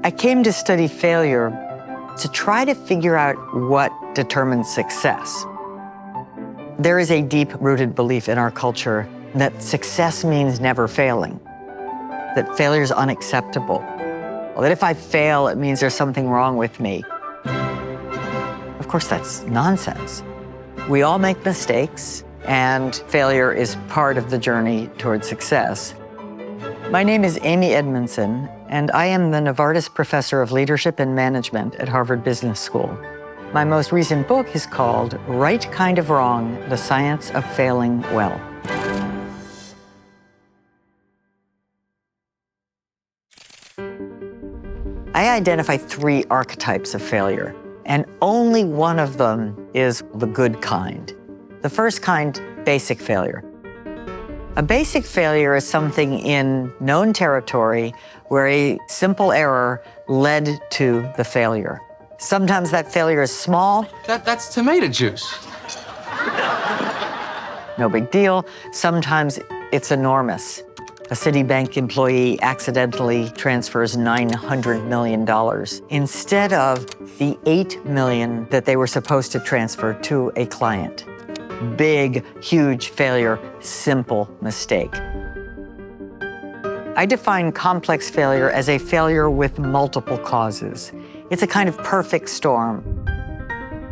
I came to study failure to try to figure out what determines success. There is a deep-rooted belief in our culture that success means never failing, that failure is unacceptable, that if I fail, it means there's something wrong with me. Of course, that's nonsense. We all make mistakes, and failure is part of the journey toward success. My name is Amy Edmondson, and I am the Novartis Professor of Leadership and Management at Harvard Business School. My most recent book is called Right Kind of Wrong: The Science of Failing Well. I identify 3 archetypes of failure, and only one of them is the good kind. The first kind, basic failure. A basic failure is something in known territory where a simple error led to the failure. Sometimes that failure is small. That's tomato juice. No big deal. Sometimes it's enormous. A Citibank employee accidentally transfers $900 million instead of the $8 million that they were supposed to transfer to a client. Big, huge failure, simple mistake. I define complex failure as a failure with multiple causes. It's a kind of perfect storm.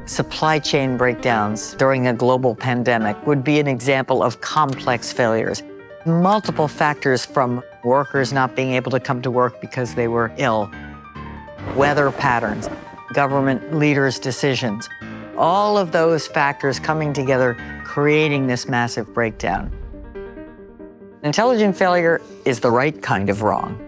Supply chain breakdowns during a global pandemic would be an example of complex failures. Multiple factors, from workers not being able to come to work because they were ill, weather patterns, government leaders' decisions, all of those factors coming together, creating this massive breakdown. Intelligent failure is the right kind of wrong.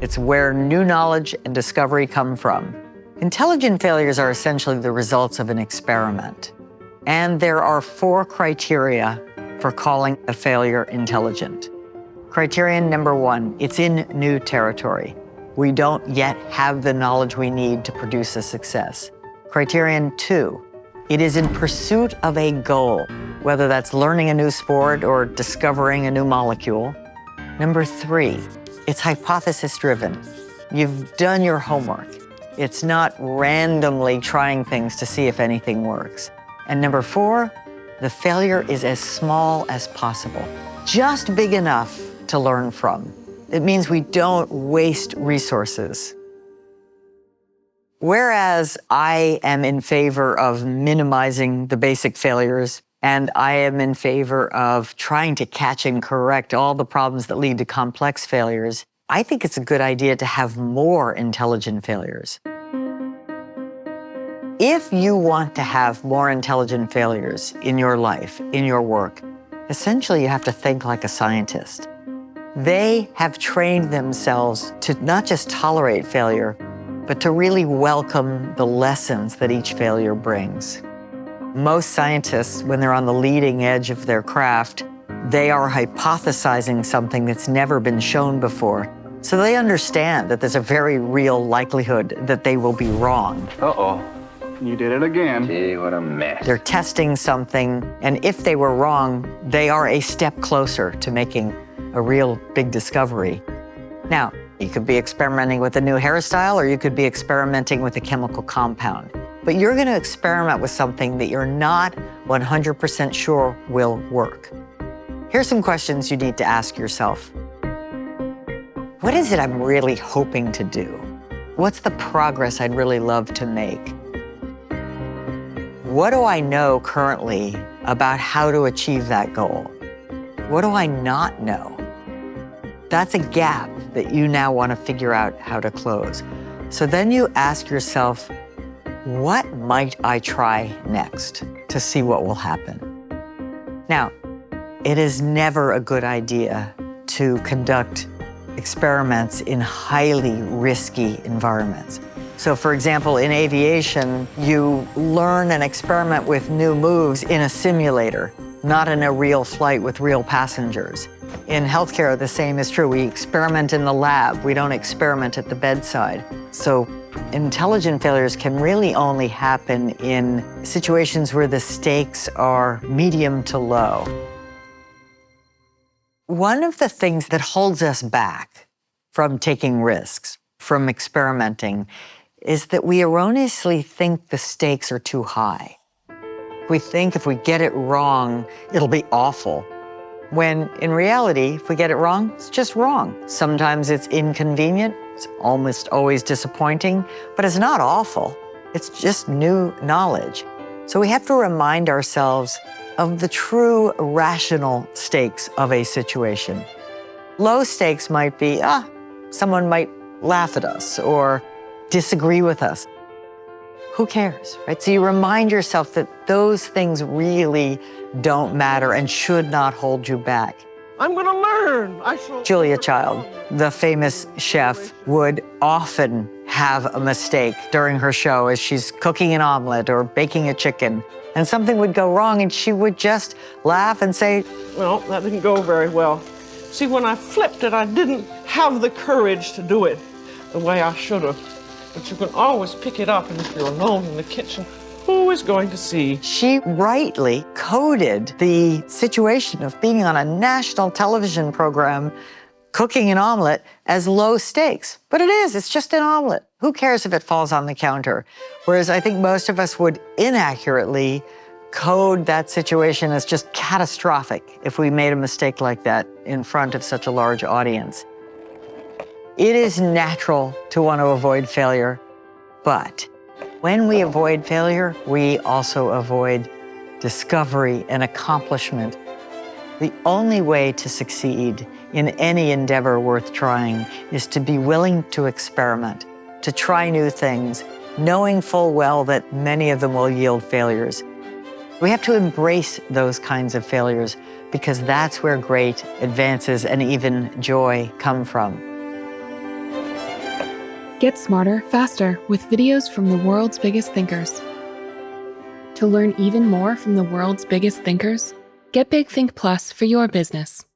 It's where new knowledge and discovery come from. Intelligent failures are essentially the results of an experiment. And there are 4 criteria for calling a failure intelligent. Criterion number 1, it's in new territory. We don't yet have the knowledge we need to produce a success. Criterion 2, it is in pursuit of a goal, whether that's learning a new sport or discovering a new molecule. Number 3, it's hypothesis-driven. You've done your homework. It's not randomly trying things to see if anything works. And number 4, the failure is as small as possible, just big enough to learn from. It means we don't waste resources. Whereas I am in favor of minimizing the basic failures, and I am in favor of trying to catch and correct all the problems that lead to complex failures, I think it's a good idea to have more intelligent failures. If you want to have more intelligent failures in your life, in your work, essentially you have to think like a scientist. They have trained themselves to not just tolerate failure, but to really welcome the lessons that each failure brings. Most scientists, when they're on the leading edge of their craft, they are hypothesizing something that's never been shown before. So they understand that there's a very real likelihood that they will be wrong. Uh-oh. You did it again. Gee, what a mess. They're testing something, and if they were wrong, they are a step closer to making a real big discovery. Now, you could be experimenting with a new hairstyle, or you could be experimenting with a chemical compound. But you're going to experiment with something that you're not 100% sure will work. Here's some questions you need to ask yourself. What is it I'm really hoping to do? What's the progress I'd really love to make? What do I know currently about how to achieve that goal? What do I not know? That's a gap that you now want to figure out how to close. So then you ask yourself, what might I try next to see what will happen? Now, it is never a good idea to conduct experiments in highly risky environments. So for example, in aviation, you learn and experiment with new moves in a simulator, not in a real flight with real passengers. In healthcare, the same is true. We experiment in the lab. We don't experiment at the bedside. So intelligent failures can really only happen in situations where the stakes are medium to low. One of the things that holds us back from taking risks from experimenting is that we erroneously think the stakes are too high. We think if we get it wrong, it'll be awful. When in reality, if we get it wrong, it's just wrong. Sometimes it's inconvenient, it's almost always disappointing, but it's not awful. It's just new knowledge. So we have to remind ourselves of the true rational stakes of a situation. Low stakes might be, someone might laugh at us or disagree with us. Who cares, right? So you remind yourself that those things really don't matter and should not hold you back. I'm gonna learn. Julia Child, the famous chef, would often have a mistake during her show as she's cooking an omelet or baking a chicken, and something would go wrong and she would just laugh and say, well, that didn't go very well. See, when I flipped it, I didn't have the courage to do it the way I should have. But you can always pick it up, and if you're alone in the kitchen, who is going to see? She rightly coded the situation of being on a national television program cooking an omelet as low stakes. But it is, it's just an omelet. Who cares if it falls on the counter? Whereas I think most of us would inaccurately code that situation as just catastrophic if we made a mistake like that in front of such a large audience. It is natural to want to avoid failure, but when we avoid failure, we also avoid discovery and accomplishment. The only way to succeed in any endeavor worth trying is to be willing to experiment, to try new things, knowing full well that many of them will yield failures. We have to embrace those kinds of failures because that's where great advances and even joy come from. Get smarter, faster with videos from the world's biggest thinkers. To learn even more from the world's biggest thinkers, get Big Think Plus for your business.